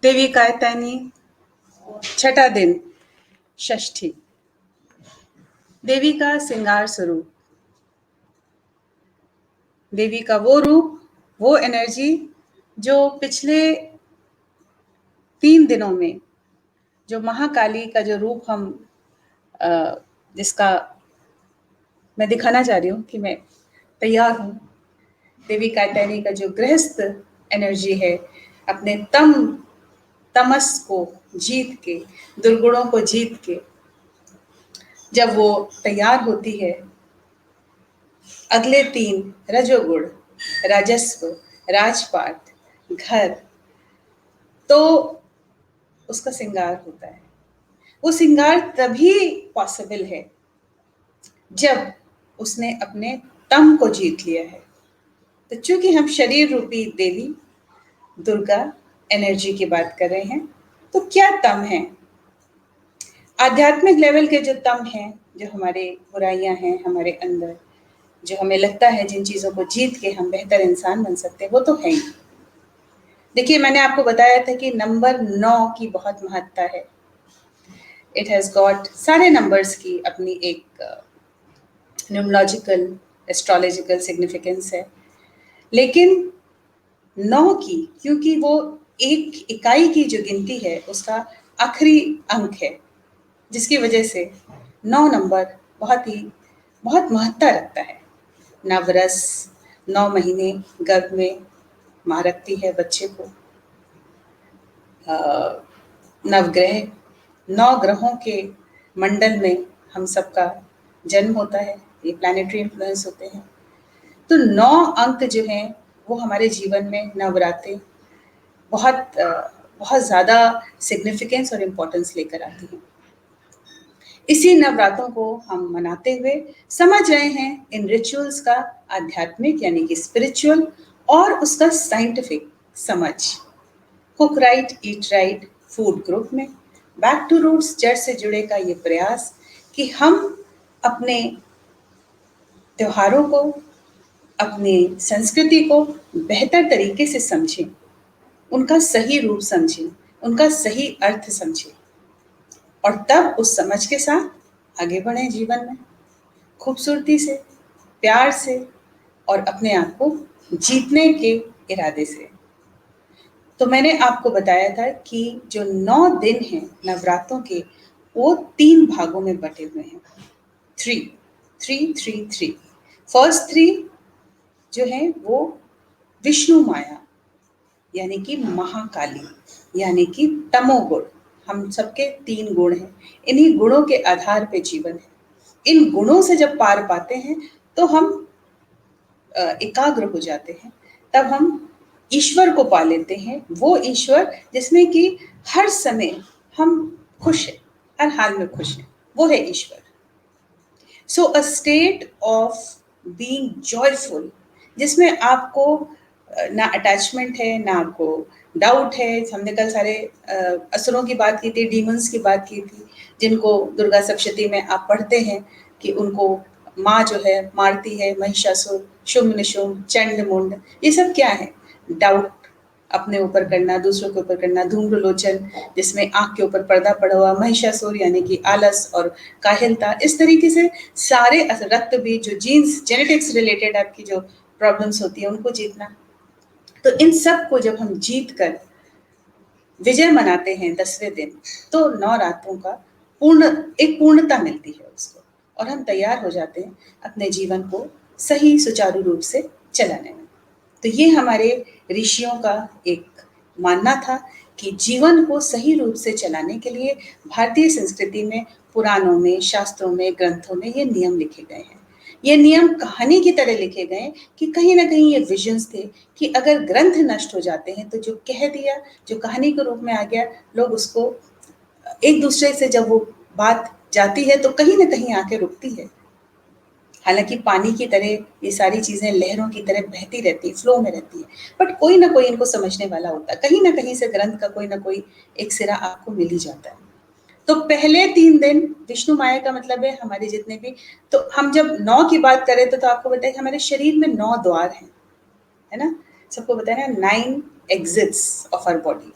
देवी कात्यायनी छठा दिन षष्ठी। देवी का श्रृंगार स्वरूप, देवी का वो रूप, वो एनर्जी जो पिछले 3 दिनों में जो महाकाली का जो रूप हम जिसका मैं दिखाना चाह रही हूँ कि मैं तैयार हूँ। देवी कात्यायनी का जो गृहस्थ एनर्जी है, अपने तमस को जीत के, दुर्गुणों को जीत के जब वो तैयार होती है, अगले 3 रजोगुण, राजस्व, राजपाट, घर, तो उसका श्रृंगार होता है। वो श्रृंगार तभी पॉसिबल है जब उसने अपने तम को जीत लिया है। तो चूंकि हम शरीर रूपी देवी दुर्गा एनर्जी की बात कर रहे हैं, तो क्या तम है? आध्यात्मिक लेवल के जो तम हैं, जो हमारे बुराइयां हैं हमारे अंदर, जो हमें लगता है जिन चीजों को जीत के हम बेहतर इंसान बन सकते हैं, वो तो है ही। देखिए, मैंने आपको बताया था कि नंबर 9 की बहुत महत्ता है। इट हैज गॉट सारे नंबर्स की अपनी एक न्यूमरोलॉजिकल एस्ट्रोलॉजिकल सिग्निफिकेंस है, लेकिन 9 की, क्योंकि वो एक इकाई की जो गिनती है उसका आखिरी अंक है, जिसकी वजह से 9 नंबर बहुत महत्ता रखता है। नवरस 9 महीने गर्भ में माँ रखती है बच्चे को। नवग्रह 9 ग्रहों के मंडल में हम सबका जन्म होता है, ये प्लैनेटरी इन्फ्लुएंस होते हैं। तो 9 अंक जो हैं वो हमारे जीवन में नवरात्रि बहुत ज़्यादा सिग्निफिकेंस और इम्पोर्टेंस लेकर आती हैं। इसी नवरात्रों को हम मनाते हुए समझ रहे हैं इन रिचुअल्स का आध्यात्मिक यानी कि स्पिरिचुअल और उसका साइंटिफिक समझ। Cook right, eat right food group में बैक टू रूट्स, जड़ से जुड़े का ये प्रयास कि हम अपने त्योहारों को, अपनी संस्कृति को बेहतर तरीके से समझें, उनका सही रूप समझें, उनका सही अर्थ समझें, और तब उस समझ के साथ आगे बढ़ें जीवन में खूबसूरती से, प्यार से और अपने आप को जीतने के इरादे से। तो मैंने आपको बताया था कि जो 9 दिन हैं नवरात्रों के, वो 3 भागों में बटे हुए हैं। 3 फर्स्ट 3 जो है वो विष्णु माया यानी कि महाकाली, यानी कि तमोगुण। हम सबके 3 गुण हैं, इन्हीं गुणों के आधार पे जीवन है। इन गुणों से जब पार पाते हैं तो हम एकाग्र हो जाते हैं, तब हम ईश्वर को पा लेते हैं। वो ईश्वर जिसमें कि हर समय हम खुश हैं, हर हाल में खुश हैं, वो है ईश्वर। So a state of being joyful, जिसमें आपको ना अटैचमेंट है, ना आपको डाउट है। हमने कल सारे असुरों की बात की थी, डीमंस की बात की थी, जिनको दुर्गा सप्तशती में आप पढ़ते हैं कि उनको माँ जो है मारती है, महिषासुर, शुम्भ निशुम्भ, चंड मुंड। ये सब क्या है? डाउट अपने ऊपर करना, दूसरों के ऊपर करना, धूम्रलोचन जिसमें आंख के ऊपर पर्दा पड़ा हुआ, महिषासुर यानी कि आलस और काहिलता। इस तरीके से सारे रक्त बीज, जो जीन्स जेनेटिक्स रिलेटेड आपकी जो प्रॉब्लम्स होती है, उनको जीतना। तो इन सब को जब हम जीत कर विजय मनाते हैं 10वें दिन, तो 9 रातों का एक पूर्णता मिलती है उसको, और हम तैयार हो जाते हैं अपने जीवन को सही सुचारू रूप से चलाने में। तो ये हमारे ऋषियों का एक मानना था कि जीवन को सही रूप से चलाने के लिए भारतीय संस्कृति में, पुराणों में, शास्त्रों में, ग्रंथों में ये नियम लिखे गए हैं। ये नियम कहानी की तरह लिखे गए कि कहीं ना कहीं ये विजन्स थे कि अगर ग्रंथ नष्ट हो जाते हैं तो जो कह दिया, जो कहानी के रूप में आ गया, लोग उसको एक दूसरे से जब वो बात जाती है तो कहीं ना कहीं आके रुकती है। हालांकि पानी की तरह ये सारी चीजें लहरों की तरह बहती रहती है, फ्लो में रहती है, बट कोई ना कोई इनको समझने वाला होता है। कहीं ना कहीं से ग्रंथ का कोई ना कोई एक सिरा आपको मिल ही जाता है। तो पहले 3 दिन विष्णु माया का मतलब है हमारे जितने भी, तो हम जब 9 की बात करें तो आपको बताया कि हमारे शरीर में 9 द्वार हैं, है ना? सबको बताया ना, 9 एग्जिट्स ऑफ आवर बॉडी,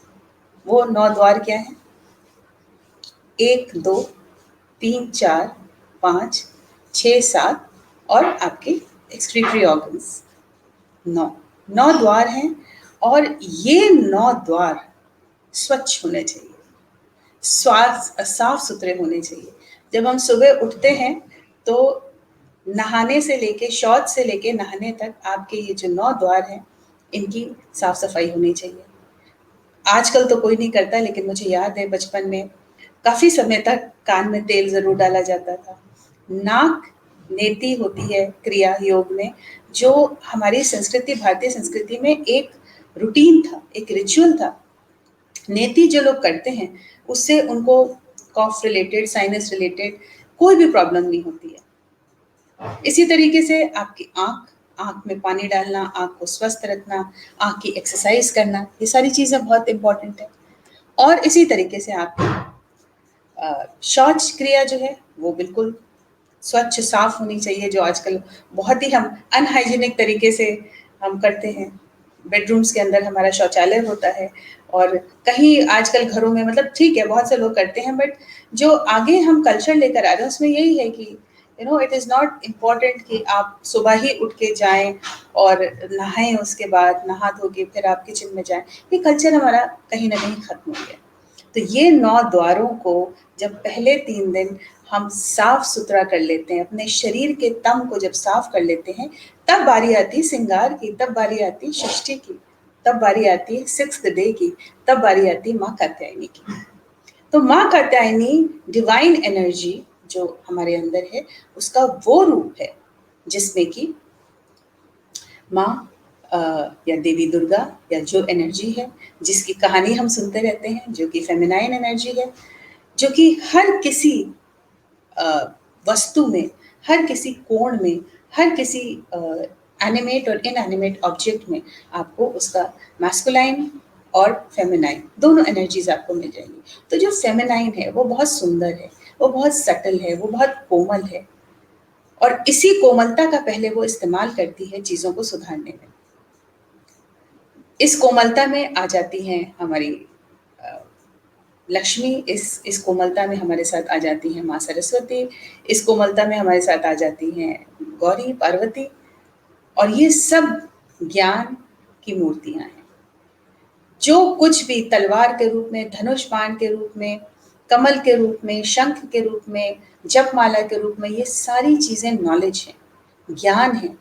वो 9 द्वार क्या है? 1, 2, 3, 4, 5, 6, 7 और आपके एक्सक्रीटरी ऑर्गन्स 9। 9 द्वार हैं और ये 9 द्वार स्वच्छ होने चाहिए, साफ सुथरे होने चाहिए। जब हम सुबह उठते हैं तो नहाने से लेके, शौच से लेके नहाने तक आपके ये जो 9 द्वार हैं, इनकी साफ सफाई होनी चाहिए। आजकल तो कोई नहीं करता, लेकिन मुझे याद है बचपन में काफी समय तक कान में तेल जरूर डाला जाता था। नाक नेति होती है क्रिया योग में, जो हमारी संस्कृति, भारतीय संस्कृति में एक रूटीन था, एक रिचुअल था। नेति जो लोग करते हैं उससे उनको कॉफ रिलेटेड, साइनस रिलेटेड कोई भी प्रॉब्लम नहीं होती है। इसी तरीके से आपकी आंख, आंख में पानी डालना, आंख को स्वस्थ रखना, आंख की एक्सरसाइज करना, ये सारी चीजें बहुत इंपॉर्टेंट है। और इसी तरीके से आपकी शौच क्रिया जो है वो बिल्कुल स्वच्छ साफ होनी चाहिए, जो आजकल बहुत ही हम अनहाइजीनिक तरीके से हम करते हैं। बेडरूम्स के अंदर हमारा शौचालय होता है और कहीं आजकल घरों में, मतलब ठीक है बहुत से लोग करते हैं, बट जो आगे हम कल्चर लेकर आ रहे हैं उसमें यही है कि इट इज़ नॉट इम्पॉर्टेंट कि आप सुबह ही उठ के जाएं और नहाएं, उसके बाद नहा धो के फिर आप किचन में जाएं। ये कल्चर हमारा कहीं ना कहीं खत्म हो गया। तो ये 9 द्वारों को जब पहले 3 दिन हम साफ सुथरा कर लेते हैं, अपने शरीर के तम को जब साफ कर लेते हैं, तब बारी आती श्रृंगार की, तब बारी आती षष्ठी की, तब बारी आती है 6th डे की, तब बारी आती माँ कात्यायनी की। तो माँ कात्यायनी डिवाइन एनर्जी जो हमारे अंदर है, उसका वो रूप है जिसमें कि माँ या देवी दुर्गा या जो एनर्जी है, जिसकी कहानी हम सुनते रहते हैं, जो कि फेमिनाइन एनर्जी है, जो कि हर किसी वस्तु में, हर किसी कोण में, हर किसी एनिमेट और इनएनिमेट ऑब्जेक्ट में आपको उसका मैस्कुलाइन और फेमिनाइन दोनों एनर्जीज आपको मिल जाएंगी। तो जो फेमिनाइन है वो बहुत सुंदर है, वो बहुत सटल है, वो बहुत कोमल है, और इसी कोमलता का पहले वो इस्तेमाल करती है चीज़ों को सुधारने में। इस कोमलता में आ जाती हैं हमारी लक्ष्मी, इस कोमलता में हमारे साथ आ जाती हैं माँ सरस्वती, इस कोमलता में हमारे साथ आ जाती हैं गौरी, पार्वती, और ये सब ज्ञान की मूर्तियां हैं। जो कुछ भी तलवार के रूप में, धनुष बाण के रूप में, कमल के रूप में, शंख के रूप में, जपमाला के रूप में, ये सारी चीजें नॉलेज है, ज्ञान है।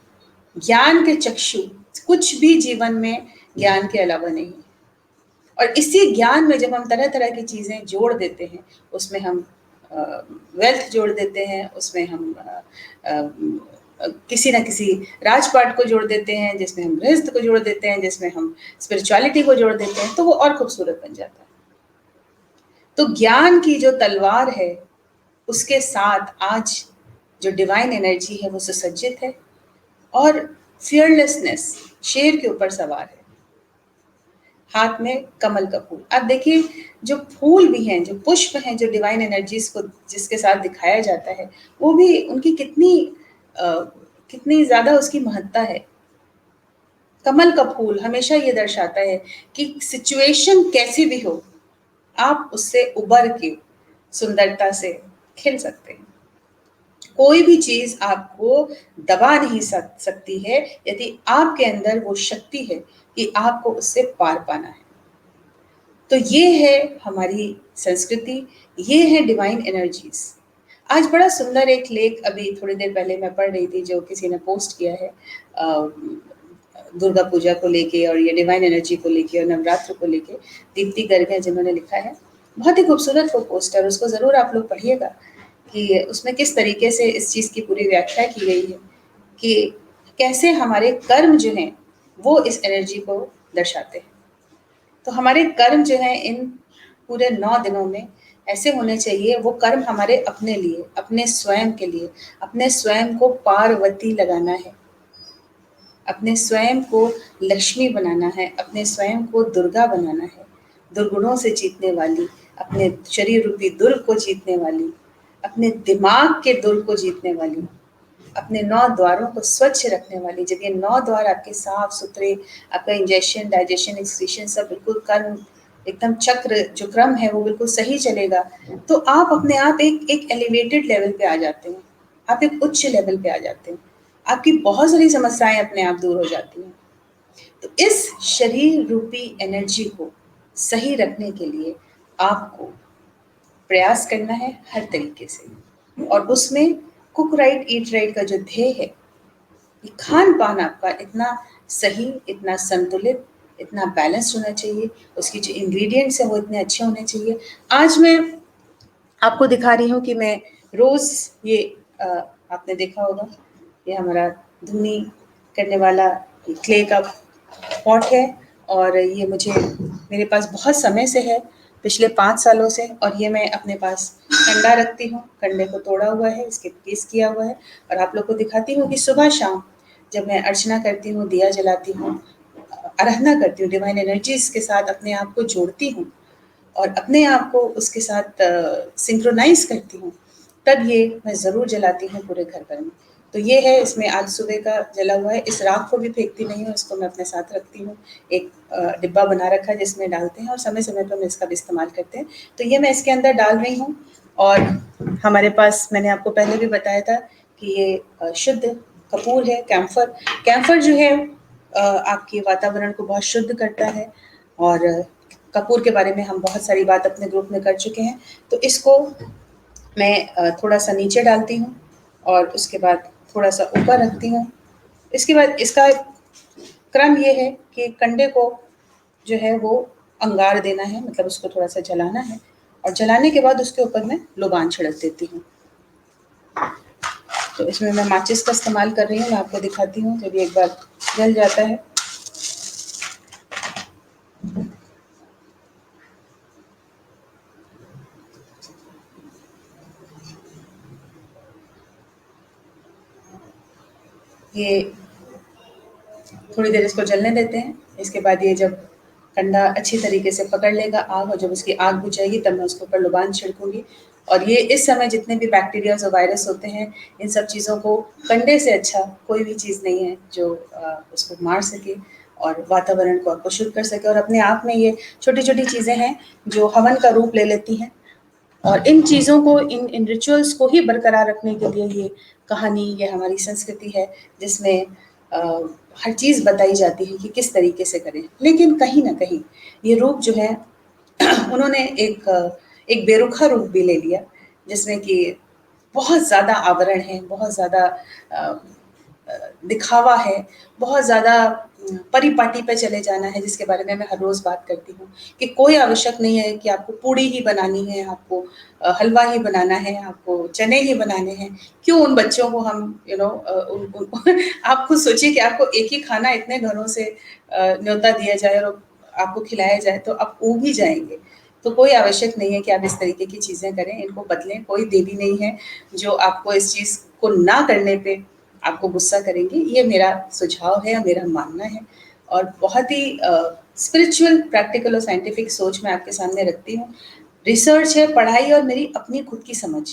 ज्ञान के चक्षु कुछ भी जीवन में ज्ञान के अलावा नहीं है। और इसी ज्ञान में जब हम तरह तरह की चीजें जोड़ देते हैं, उसमें हम वेल्थ जोड़ देते हैं, उसमें हम किसी ना किसी राजपाट को जोड़ देते हैं, जिसमें हम गृहस्थ को जोड़ देते हैं, जिसमें हम स्पिरिचुअलिटी को जोड़ देते हैं, तो वो और खूबसूरत बन जाता है। तो ज्ञान की जो तलवार है उसके साथ आज जो डिवाइन एनर्जी है वो सुसज्जित है, और फियरलेसनेस, शेर के ऊपर सवार है, हाथ में कमल का फूल। अब देखिए जो फूल भी हैं, जो पुष्प हैं, जो डिवाइन एनर्जीज को जिसके साथ दिखाया जाता है, वो भी उनकी कितनी ज्यादा उसकी महत्ता है। कमल का फूल हमेशा ये दर्शाता है कि सिचुएशन कैसी भी हो, आप उससे उबर के सुंदरता से खिल सकते हैं। कोई भी चीज आपको दबा नहीं सकती है यदि आपके अंदर वो शक्ति है कि आपको उससे पार पाना है। तो ये है हमारी संस्कृति, ये है डिवाइन एनर्जीज। आज बड़ा सुंदर एक लेख अभी थोड़ी देर पहले मैं पढ़ रही थी, जो किसी ने पोस्ट किया है दुर्गा पूजा को लेके और ये डिवाइन एनर्जी को लेके और नवरात्र को लेके। दीप्ति गर्ग है जिन्होंने लिखा है, बहुत ही खूबसूरत वो पोस्ट है, उसको जरूर आप लोग पढ़िएगा कि उसमें किस तरीके से इस चीज की पूरी व्याख्या की गई है कि कैसे हमारे कर्म जो हैं वो इस एनर्जी को दर्शाते हैं। तो हमारे कर्म जो हैं इन पूरे 9 दिनों में ऐसे होने चाहिए, वो कर्म हमारे अपने लिए, अपने स्वयं के लिए, अपने स्वयं को पार्वती लगाना है, अपने स्वयं को लक्ष्मी बनाना है, अपने स्वयं को दुर्गा बनाना है, दुर्गुणों से जीतने वाली, अपने शरीर रूपी दुर्ग को जीतने वाली, अपने दिमाग के दुर्ग को जीतने वाली, अपने 9 द्वारों को स्वच्छ रखने वाली। जब ये 9 द्वार आपके साफ सुथरे, आपका इंजेशन, डाइजेशन, एक्सक्रीशन सब बिल्कुल कर्म एकदम चक्र जो क्रम है वो बिल्कुल सही चलेगा, तो आप अपने आप एक एक एलिवेटेड लेवल पे आ जाते हैं, आप एक उच्च लेवल पे आ जाते हैं, आपकी बहुत सारी समस्याएं अपने आप दूर हो जाती हैं। तो इस शरीर रूपी एनर्जी को सही रखने के लिए आपको प्रयास करना है हर तरीके से, और उसमें कुक राइट ईट राइट का जो ध्येय है, ये खान पान आपका इतना सही, इतना संतुलित, इतना बैलेंस्ड होना चाहिए, उसकी जो इंग्रेडिएंट्स हैं वो इतने अच्छे होने चाहिए। आज मैं आपको दिखा रही हूँ कि मैं रोज़ ये आपने देखा होगा, ये हमारा धुनी करने वाला क्ले का पॉट है, और ये मुझे मेरे पास बहुत समय से है, पिछले 5 सालों से, और ये मैं अपने पास कंडा रखती हूँ, कंडे को तोड़ा हुआ है, इसके पीस किया हुआ है, और आप लोग को दिखाती हूँ कि सुबह शाम जब मैं अर्चना करती हूँ, दिया जलाती हूँ, आराधना करती हूँ, डिवाइन एनर्जीज के साथ अपने आप को जोड़ती हूँ और अपने आप को उसके साथ सिंक्रोनाइज करती हूँ, तब ये मैं ज़रूर जलाती हूँ पूरे घर भर में। तो ये है, इसमें आज सुबह का जला हुआ है, इस राख को भी फेंकती नहीं हूँ, इसको मैं अपने साथ रखती हूँ, एक डिब्बा बना रखा है जिसमें डालते हैं और समय समय पर हम इसका भी इस्तेमाल करते हैं। तो ये मैं इसके अंदर डाल रही हूँ, और हमारे पास मैंने आपको पहले भी बताया था कि ये शुद्ध कपूर है, कैम्फर। कैम्फर जो है आपके वातावरण को बहुत शुद्ध करता है, और कपूर के बारे में हम बहुत सारी बात अपने ग्रुप में कर चुके हैं। तो इसको मैं थोड़ा सा नीचे डालती हूँ और उसके बाद थोड़ा सा ऊपर रखती हूँ। इसके बाद इसका क्रम ये है कि कंडे को जो है वो अंगार देना है, मतलब उसको थोड़ा सा जलाना है, और जलाने के बाद उसके ऊपर मैं लोबान छिड़क देती हूँ। तो इसमें मैं माचिस का इस्तेमाल कर रही हूँ, मैं आपको दिखाती हूँ। जब ये एक बार जल जाता है, ये थोड़ी देर इसको जलने देते हैं। इसके बाद ये जब कंडा अच्छी तरीके से पकड़ लेगा आग, और जब उसकी आग बुझ जाएगी तब मैं उसके ऊपर लोबान छिड़कूंगी। और ये इस समय जितने भी बैक्टीरियाज और वायरस होते हैं, इन सब चीज़ों को कंडे से अच्छा कोई भी चीज़ नहीं है जो उसको मार सके और वातावरण को आपको शुद्ध कर सके। और अपने आप में ये छोटी छोटी चीज़ें हैं जो हवन का रूप ले लेती हैं, और इन चीज़ों को, इन रिचुअल्स को ही बरकरार रखने के लिए ये कहानी, ये हमारी संस्कृति है जिसमें अ, हर चीज़ बताई जाती है कि किस तरीके से करें। लेकिन कहीं न कहीं ये रूप जो है उन्होंने एक बेरुखा रूप भी ले लिया, जिसमें कि बहुत ज़्यादा आवरण है, बहुत ज़्यादा अ, दिखावा है, बहुत ज़्यादा परिपाटी पे चले जाना है, जिसके बारे में मैं हर रोज़ बात करती हूँ कि कोई आवश्यक नहीं है कि आपको पूड़ी ही बनानी है, आपको हलवा ही बनाना है, आपको चने ही बनाने हैं। क्यों उन बच्चों को हम आप खुद सोचिए कि आपको एक ही खाना इतने घरों से न्योता दिया जाए और आपको खिलाया जाए, तो आप ऊब ही जाएँगे। तो कोई आवश्यक नहीं है कि आप इस तरीके की चीज़ें करें, इनको बदलें। कोई देवी नहीं है जो आपको इस चीज़ को ना करने पे आपको गुस्सा करेंगी। ये मेरा सुझाव है, मेरा मानना है, और बहुत ही स्पिरिचुअल, प्रैक्टिकल और साइंटिफिक सोच मैं आपके सामने रखती हूँ। रिसर्च है, पढ़ाई और मेरी अपनी खुद की समझ।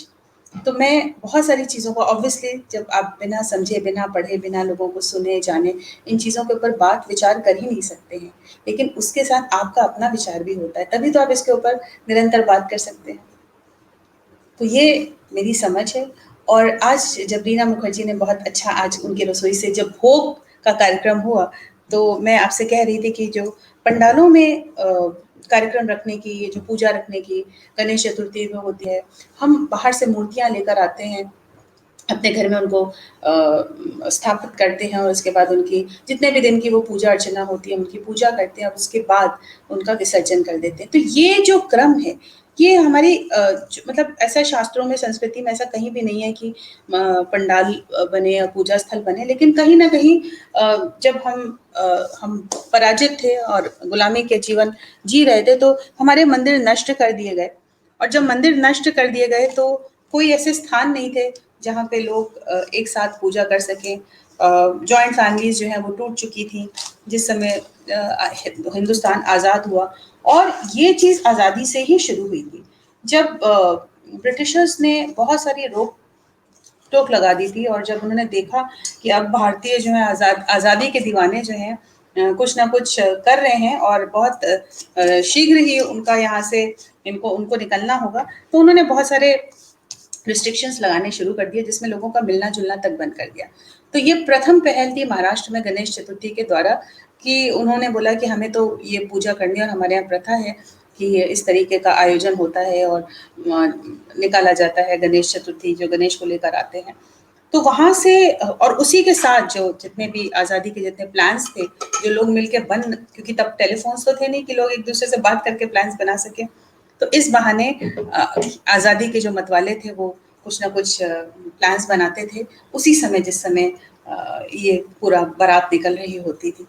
तो मैं बहुत सारी चीज़ों को, ऑब्वियसली जब आप बिना समझे, बिना पढ़े, बिना लोगों को सुने, जाने, इन चीज़ों के ऊपर बात विचार कर ही नहीं सकते हैं। लेकिन उसके साथ आपका अपना विचार भी होता है, तभी तो आप इसके ऊपर निरंतर बात कर सकते हैं। तो ये मेरी समझ है। और आज जब रीना मुखर्जी ने बहुत अच्छा, आज उनकी रसोई से जब भोग का कार्यक्रम हुआ, तो मैं आपसे कह रही थी कि जो पंडालों में कार्यक्रम रखने की, ये जो पूजा रखने की, गणेश चतुर्थी में होती है, हम बाहर से मूर्तियाँ लेकर आते हैं, अपने घर में उनको स्थापित करते हैं, और उसके बाद उनकी जितने भी दिन की वो पूजा अर्चना होती है, उनकी पूजा करते हैं, और उसके बाद उनका विसर्जन कर देते हैं। तो ये जो क्रम है, ये हमारी मतलब ऐसा शास्त्रों में, संस्कृति में ऐसा कहीं भी नहीं है कि पंडाल बने या पूजा स्थल बने। लेकिन कहीं ना कहीं जब हम पराजित थे और गुलामी के जीवन जी रहे थे, तो हमारे मंदिर नष्ट कर दिए गए, और जब मंदिर नष्ट कर दिए गए तो कोई ऐसे स्थान नहीं थे जहाँ पे लोग एक साथ पूजा कर सकें। जॉइंट फैमिलीज जो हैं वो टूट चुकी थी जिस समय हिंदुस्तान आज़ाद हुआ, और ये चीज़ आज़ादी से ही शुरू हुई थी, जब ब्रिटिशर्स ने बहुत सारी रोक टोक लगा दी थी, और जब उन्होंने देखा कि अब भारतीय जो है आज़ादी के दीवाने जो हैं कुछ ना कुछ कर रहे हैं और बहुत शीघ्र ही उनका यहाँ से उनको निकलना होगा। तो उन्होंने बहुत सारे रिस्ट्रिक्शंस लगाने शुरू कर दिए, जिसमें लोगों का मिलना जुलना तक बंद कर दिया। तो ये प्रथम पहल थी महाराष्ट्र में गणेश चतुर्थी के द्वारा, कि उन्होंने बोला कि हमें तो ये पूजा करनी है और हमारे यहाँ प्रथा है कि इस तरीके का आयोजन होता है और निकाला जाता है गणेश चतुर्थी, जो गणेश को लेकर आते हैं। तो वहाँ से और उसी के साथ जो जितने भी आज़ादी के जितने प्लान्स थे, जो लोग मिलके क्योंकि तब टेलीफोन्स तो थे नहीं कि लोग एक दूसरे से बात करके प्लान्स बना सके, तो इस बहाने आज़ादी के जो मतवाले थे वो कुछ ना कुछ प्लान्स बनाते थे उसी समय, जिस समय ये पूरा बारात निकल रही होती थी,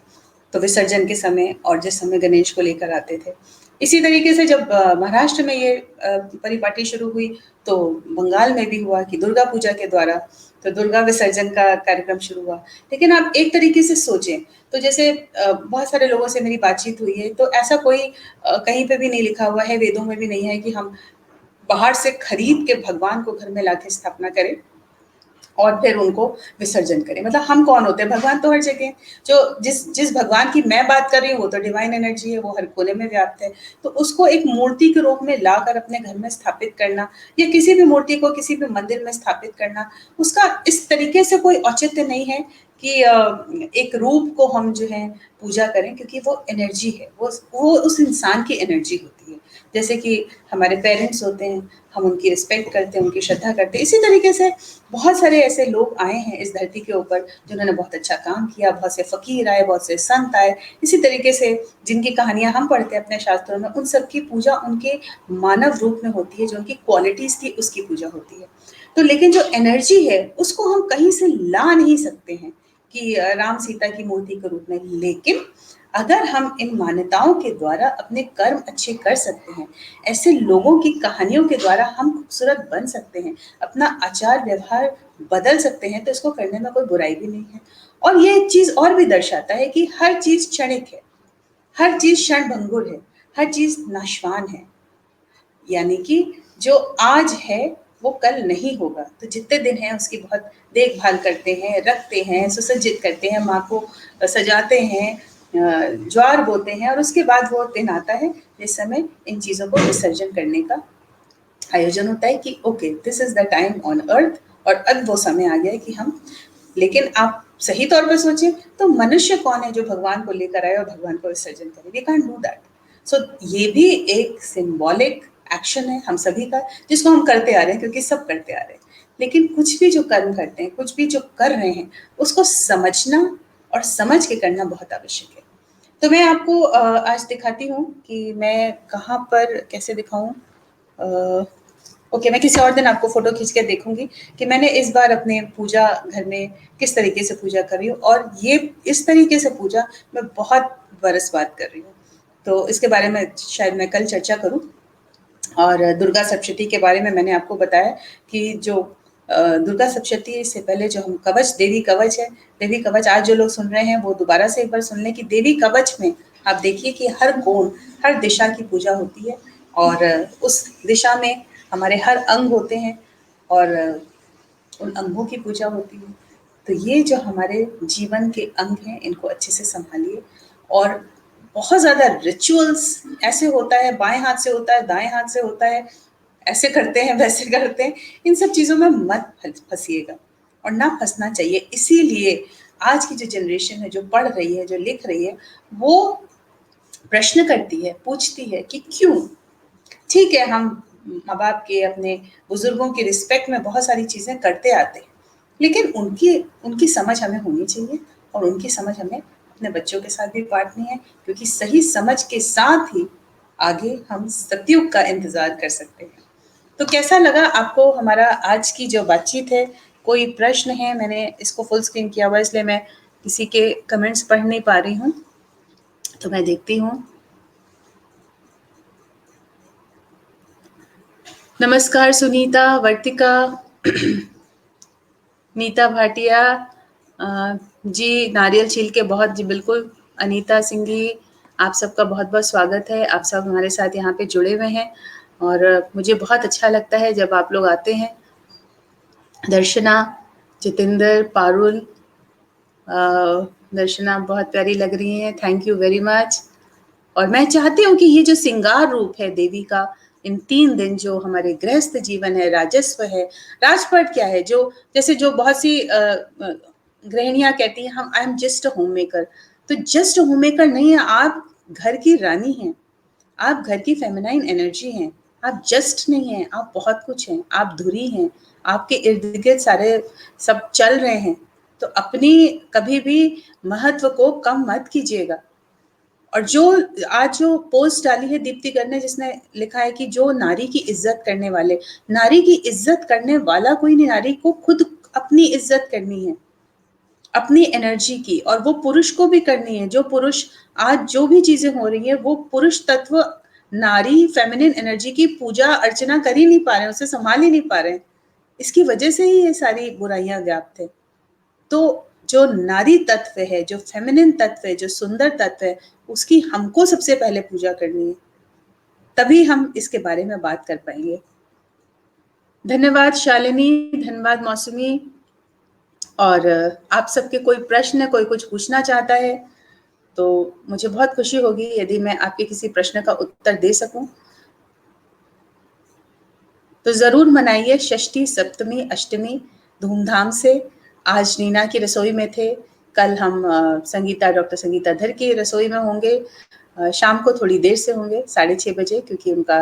तो विसर्जन के समय और जिस समय गणेश को लेकर आते थे। इसी तरीके से जब महाराष्ट्र में ये परिपाटी शुरू हुई, तो बंगाल में भी हुआ कि दुर्गा पूजा के द्वारा तो दुर्गा विसर्जन का कार्यक्रम शुरू हुआ। लेकिन आप एक तरीके से सोचें तो जैसे बहुत सारे लोगों से मेरी बातचीत हुई है, तो ऐसा कोई कहीं पे भी नहीं लिखा हुआ है, वेदों में भी नहीं है कि हम बाहर से खरीद के भगवान को घर में लाके स्थापना करें और फिर उनको विसर्जन करें। मतलब हम कौन होते हैं? भगवान तो हर जगह, जो जिस भगवान की मैं बात कर रही हूँ वो तो डिवाइन एनर्जी है, वो हर कोने में व्याप्त है। तो उसको एक मूर्ति के रूप में लाकर अपने घर में स्थापित करना, या किसी भी मूर्ति को किसी भी मंदिर में स्थापित करना, उसका इस तरीके से कोई औचित्य नहीं है कि एक रूप को हम जो है पूजा करें, क्योंकि वो एनर्जी है, वो उस इंसान की एनर्जी होती है। जैसे कि हमारे पेरेंट्स होते हैं, हम उनकी रिस्पेक्ट करते हैं, उनकी श्रद्धा करते हैं। इसी तरीके से बहुत सारे ऐसे लोग आए हैं इस धरती के ऊपर जिन्होंने बहुत अच्छा काम किया, बहुत से फकीर आए, बहुत से संत आए, इसी तरीके से जिनकी कहानियां हम पढ़ते हैं अपने शास्त्रों में, उन सबकी पूजा उनके मानव रूप में होती है, जो उनकी क्वालिटीज थी उसकी पूजा होती है। तो लेकिन जो एनर्जी है उसको हम कहीं से ला नहीं सकते हैं कि राम सीता की मूर्ति के रूप में। लेकिन अगर हम इन मान्यताओं के द्वारा अपने कर्म अच्छे कर सकते हैं, ऐसे लोगों की कहानियों के द्वारा हम खूबसूरत बन सकते हैं, अपना आचार व्यवहार बदल सकते हैं, तो इसको करने में कोई बुराई भी नहीं है। और ये एक चीज और भी दर्शाता है कि हर चीज क्षणिक है, हर चीज क्षणभंगुर है, हर चीज नाशवान है। यानी कि जो आज है वो कल नहीं होगा। तो जितने दिन हैं उसकी बहुत देखभाल करते हैं, रखते हैं, सुसज्जित करते हैं, माँ को सजाते हैं, ज्वार बोते हैं, और उसके बाद वो दिन आता है जिस समय इन चीज़ों को विसर्जन करने का आयोजन होता है कि okay, this is the time on earth, और अब वो समय आ गया है कि हम। लेकिन आप सही तौर पर सोचें तो मनुष्य कौन है जो भगवान को लेकर आए और भगवान को विसर्जन करे? We can't do that. So ये भी एक सिंबॉलिक एक्शन है हम सभी का, जिसको हम करते आ रहे हैं क्योंकि सब करते आ रहे हैं। लेकिन कुछ भी जो कर्म करते हैं, कुछ भी जो कर रहे हैं, उसको समझना और समझ के करना बहुत आवश्यक है। तो मैं आपको आज दिखाती हूँ कि मैं कहाँ पर कैसे दिखाऊं। ओके, मैं किसी और दिन आपको फोटो खींच के देखूंगी कि मैंने इस बार अपने पूजा घर में किस तरीके से पूजा कर रही हूँ, और ये इस तरीके से पूजा मैं बहुत बरस बाद कर रही हूँ। तो इसके बारे में शायद मैं कल चर्चा करूँ। और दुर्गा सप्तशती के बारे में मैंने आपको बताया कि जो दुर्गा सप्तशती से पहले जो हम कवच, देवी कवच है, देवी कवच आज जो लोग सुन रहे हैं वो दोबारा से एक बार सुन लें कि देवी कवच में आप देखिए कि हर कोण, हर दिशा की पूजा होती है, और उस दिशा में हमारे हर अंग होते हैं और उन अंगों की पूजा होती है। तो ये जो हमारे जीवन के अंग हैं, इनको अच्छे से संभालिए। और बहुत ज़्यादा रिचुअल्स ऐसे होता है, बाएं हाथ से होता है, दाएं हाथ से होता है, ऐसे करते हैं, वैसे करते हैं, इन सब चीज़ों में मत फंसिएगा, और ना फंसना चाहिए। इसीलिए आज की जो जनरेशन है, जो पढ़ रही है, जो लिख रही है, वो प्रश्न करती है, पूछती है कि क्यों? ठीक है, हम माँ बाप के, अपने बुजुर्गों की रिस्पेक्ट में बहुत सारी चीज़ें करते आते हैं, लेकिन उनकी उनकी समझ हमें होनी चाहिए, और उनकी समझ हमें अपने बच्चों के साथ भी बांटनी है, क्योंकि सही समझ के साथ ही आगे हम सतयुग का इंतजार कर सकते हैं। तो कैसा लगा आपको हमारा आज की जो बातचीत है? कोई प्रश्न है? मैंने इसको फुल स्क्रीन किया हुआ, इसलिए मैं किसी के कमेंट्स पढ़ नहीं पा रही हूँ, तो मैं देखती हूँ। नमस्कार सुनीता, वर्तिका, नीता भाटिया, जी नारियल छील के बहुत, जी बिल्कुल, अनीता सिंह जी, आप सबका बहुत बहुत स्वागत है। आप सब हमारे साथ यहाँ पे जुड़े हुए हैं, और मुझे बहुत अच्छा लगता है जब आप लोग आते हैं। दर्शना, जितेंद्र, पारुल, दर्शना बहुत प्यारी लग रही हैं, थैंक यू वेरी मच। और मैं चाहती हूँ कि ये जो श्रृंगार रूप है देवी का, इन 3 दिन जो हमारे गृहस्थ जीवन है, राजस्व है, राजपाट क्या है, जो जैसे जो बहुत सी गृहिणियां कहती हैं हम I am just a home maker, तो जस्ट होम मेकर नहीं है, आप घर की रानी हैं, आप घर की फेमिनाइन एनर्जी हैं, आप जस्ट नहीं हैं, आप बहुत कुछ हैं, आप धुरी हैं, आपके इर्द गिर्द सारे सब चल रहे हैं, तो अपनी कभी भी महत्व को कम मत कीजिएगा। और जो आज जो पोस्ट डाली है दीप्तिकर ने, जिसने लिखा है कि जो नारी की इज्जत करने वाले, नारी की इज्जत करने वाला कोई नहीं, नारी को खुद अपनी इज्जत करनी है, अपनी एनर्जी की, और वो पुरुष को भी करनी है। जो पुरुष आज जो भी चीजें हो रही है, वो पुरुष तत्व नारी फेमिनिन एनर्जी की पूजा अर्चना कर ही नहीं पा रहे हैं, उसे संभाल ही नहीं पा रहे हैं, इसकी वजह से ही ये सारी बुराइयां व्याप्त है। तो जो नारी तत्व है, जो फेमिनिन तत्व है, जो सुंदर तत्व है, उसकी हमको सबसे पहले पूजा करनी है, तभी हम इसके बारे में बात कर पाएंगे। धन्यवाद शालिनी, धन्यवाद मौसमी। और आप सबके कोई प्रश्न, कोई कुछ पूछना चाहता है तो मुझे बहुत खुशी होगी यदि मैं आपके किसी प्रश्न का उत्तर दे सकूं। तो जरूर मनाइए षष्ठी, सप्तमी, अष्टमी धूमधाम से। आज नीना की रसोई में थे, कल हम संगीता, डॉक्टर संगीता धर की रसोई में होंगे, शाम को थोड़ी देर से होंगे 6:30 बजे, क्योंकि उनका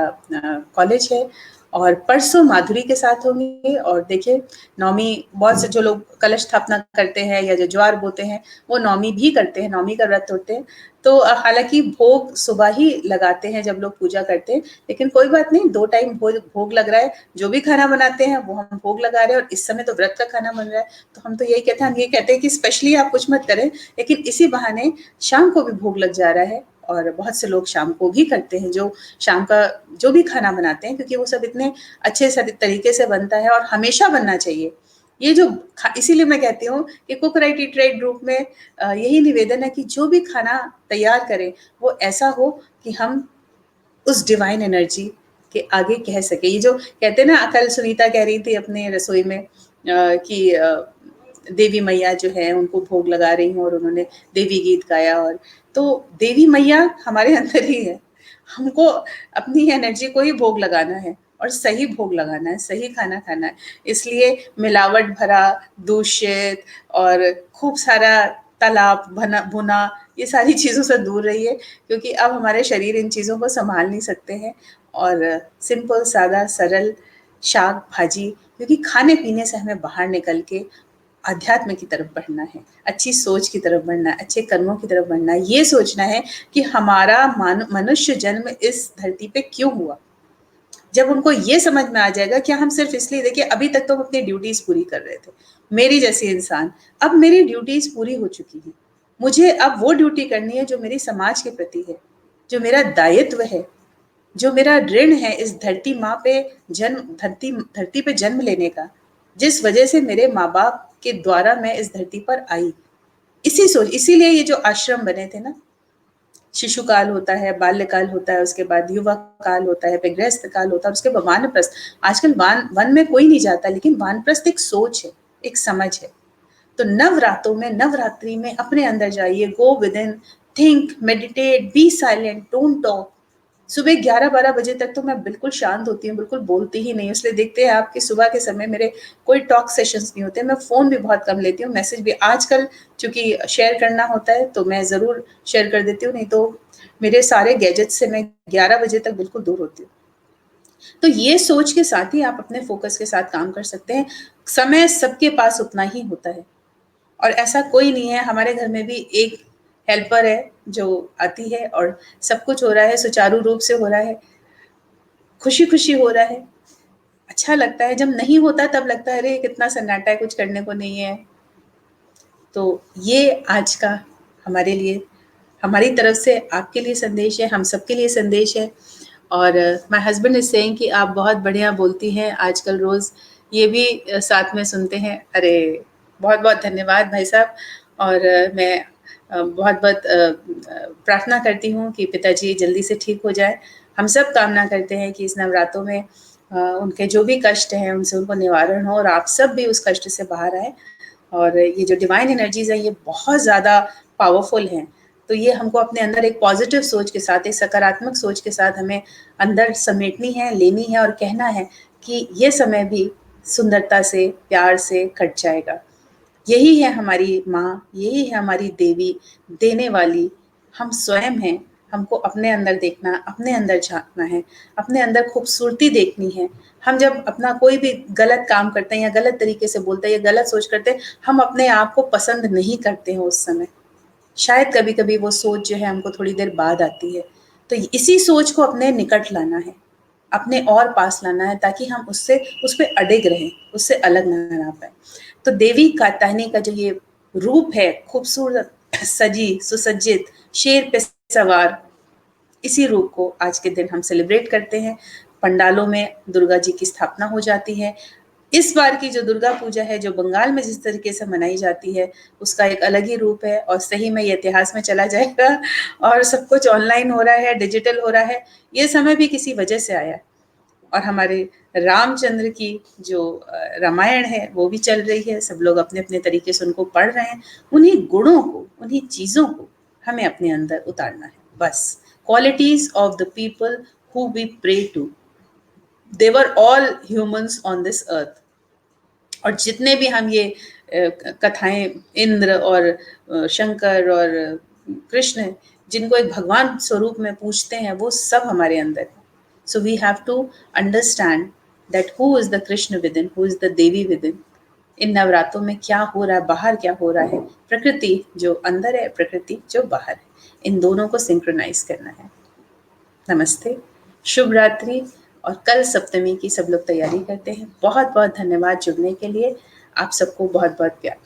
कॉलेज है। और परसों माधुरी के साथ होंगे। और देखिए नौमी, बहुत से जो लोग कलश स्थापना करते हैं या जो ज्वार बोते हैं वो नौमी भी करते हैं, नौमी का व्रत होते हैं। तो हालांकि भोग सुबह ही लगाते हैं जब लोग पूजा करते हैं, लेकिन कोई बात नहीं, 2 टाइम भोग लग रहा है, जो भी खाना बनाते हैं वो हम भोग लगा रहे हैं। और इस समय तो व्रत का खाना बन रहा है, तो हम तो यही कहते हैं, हम ये कहते हैं कि स्पेशली आप कुछ मत करें, लेकिन इसी बहाने शाम को भी भोग लग जा रहा है। और बहुत से लोग शाम को भी करते हैं, जो शाम का जो भी खाना बनाते हैं, क्योंकि वो सब इतने अच्छे तरीके से बनता है और हमेशा बनना चाहिए। ये जो इसीलिए मैं कहती हूँ कि cook right eat right group में यही निवेदन है कि जो भी खाना तैयार करें वो ऐसा हो कि हम उस डिवाइन एनर्जी के आगे कह सके। ये जो कहते हैं ना, कल सुनीता कह रही थी अपने रसोई में कि देवी मैया जो है उनको भोग लगा रही हूँ, और उन्होंने देवी गीत गाया। और तो देवी मैया हमारे अंदर ही है, हमको अपनी एनर्जी को ही भोग लगाना है, और सही भोग लगाना है, सही खाना खाना है। इसलिए मिलावट भरा, दूषित और खूब सारा तालाब भुना, ये सारी चीज़ों से दूर रहिए, क्योंकि अब हमारे शरीर इन चीज़ों को संभाल नहीं सकते हैं। और सिंपल, सादा, सरल शाक भाजी, क्योंकि खाने पीने से हमें बाहर निकल के अध्यात्म की तरफ बढ़ना है, अच्छी सोच की तरफ बढ़ना है, अच्छे कर्मों की तरफ बढ़ना है। ये सोचना है कि हमारा मनुष्य जन्म इस धरती पे क्यों हुआ। जब उनको ये समझ में आ जाएगा कि हम सिर्फ इसलिए, देखिए अभी तक तो हम अपनी ड्यूटीज पूरी कर रहे थे, मेरी जैसी इंसान, अब मेरी ड्यूटीज पूरी हो चुकी हैं, मुझे अब वो ड्यूटी करनी है जो मेरी समाज के प्रति है, जो मेरा दायित्व है, जो मेरा ऋण है इस धरती माँ पे जन्म, धरती पे जन्म लेने का, जिस वजह से मेरे माँ बाप के द्वारा मैं इस धरती पर आई। इसीलिए ये जो आश्रम बने थे ना, शिशु काल होता है, बाल्यकाल होता है, उसके बाद युवा काल होता है, फिर गृहस्थ काल होता है, उसके बाद वानप्रस्थ। आजकल वन में कोई नहीं जाता, लेकिन वानप्रस्थ एक सोच है, एक समझ है। तो नवरात्रों में, नवरात्रि में अपने अंदर जाइए, go within, think, meditate, be silent, don't talk. सुबह 11-12 बजे तक तो मैं बिल्कुल शांत होती हूँ, बिल्कुल बोलती ही नहीं। इसलिए देखते हैं आपके सुबह के समय मेरे कोई टॉक सेशंस नहीं होते, मैं फ़ोन भी बहुत कम लेती हूँ, मैसेज भी आजकल चूंकि शेयर करना होता है तो मैं ज़रूर शेयर कर देती हूँ, नहीं तो मेरे सारे गैजेट से मैं 11 बजे तक बिल्कुल दूर होती हूँ। तो ये सोच के साथ ही आप अपने फोकस के साथ काम कर सकते हैं। समय सबके पास उतना ही होता है, और ऐसा कोई नहीं है। हमारे घर में भी एक हेल्पर है जो आती है, और सब कुछ हो रहा है, सुचारू रूप से हो रहा है, खुशी खुशी हो रहा है, अच्छा लगता है। जब नहीं होता तब लगता है अरे कितना सन्नाटा है, कुछ करने को नहीं है। तो ये आज का हमारे लिए, हमारी तरफ से आपके लिए संदेश है, हम सबके लिए संदेश है। और माय हस्बैंड इज सेइंग कि आप बहुत बढ़िया बोलती हैं आजकल रोज़, ये भी साथ में सुनते हैं। अरे बहुत बहुत धन्यवाद भाई साहब। और मैं बहुत बहुत प्रार्थना करती हूँ कि पिताजी जल्दी से ठीक हो जाए। हम सब कामना करते हैं कि इस नवरात्रों में उनके जो भी कष्ट हैं उनसे उनको निवारण हो, और आप सब भी उस कष्ट से बाहर आए। और ये जो डिवाइन एनर्जीज है ये बहुत ज़्यादा पावरफुल हैं। तो ये हमको अपने अंदर एक पॉजिटिव सोच के साथ, एक सकारात्मक सोच के साथ हमें अंदर समेटनी है, लेनी है और कहना है कि ये समय भी सुंदरता से, प्यार से कट जाएगा। यही है हमारी माँ, यही है हमारी देवी, देने वाली हम स्वयं हैं। हमको अपने अंदर देखना, अपने अंदर झाँकना है, अपने अंदर खूबसूरती देखनी है। हम जब अपना कोई भी गलत काम करते हैं या गलत तरीके से बोलते हैं या गलत सोच करते हैं, हम अपने आप को पसंद नहीं करते हैं उस समय। शायद कभी-कभी वो सोच जो है हमको थोड़ी देर बाद आती है। तो इसी सोच को अपने निकट लाना है, अपने और पास लाना है ताकि हम उससे उस पे अडिग रहें, उससे अलग ना रह पाएँ। तो देवी कात्यायनी का जो ये रूप है, खूबसूरत, सजी, सुसज्जित, शेर पे सवार, इसी रूप को आज के दिन हम सेलिब्रेट करते हैं। पंडालों में दुर्गा जी की स्थापना हो जाती है। इस बार की जो दुर्गा पूजा है, जो बंगाल में जिस तरीके से मनाई जाती है, उसका एक अलग ही रूप है और सही में ये इतिहास में चला जाएगा और सब कुछ ऑनलाइन हो रहा है, डिजिटल हो रहा है। ये समय भी किसी वजह से आया है। और हमारे रामचंद्र की जो रामायण है वो भी चल रही है, सब लोग अपने अपने तरीके से उनको पढ़ रहे हैं। उन्हीं गुणों को, उन्हीं चीज़ों को हमें अपने अंदर उतारना है, बस। Qualities of the people who we pray to, they were all humans on this earth. और जितने भी हम ये कथाएं इंद्र और शंकर और कृष्ण, जिनको एक भगवान स्वरूप में पूछते हैं, वो सब हमारे अंदर है। So we have to understand that who is the Krishna within, who is the Devi within. इन नवरात्रों में क्या हो रहा है, बाहर क्या हो रहा है, प्रकृति जो अंदर है, प्रकृति जो बाहर है, इन दोनों को सिंक्रोनाइज करना है। नमस्ते, शुभ रात्रि। और कल सप्तमी की सब लोग तैयारी करते हैं। बहुत बहुत धन्यवाद जुड़ने के लिए। आप सबको बहुत बहुत प्यार।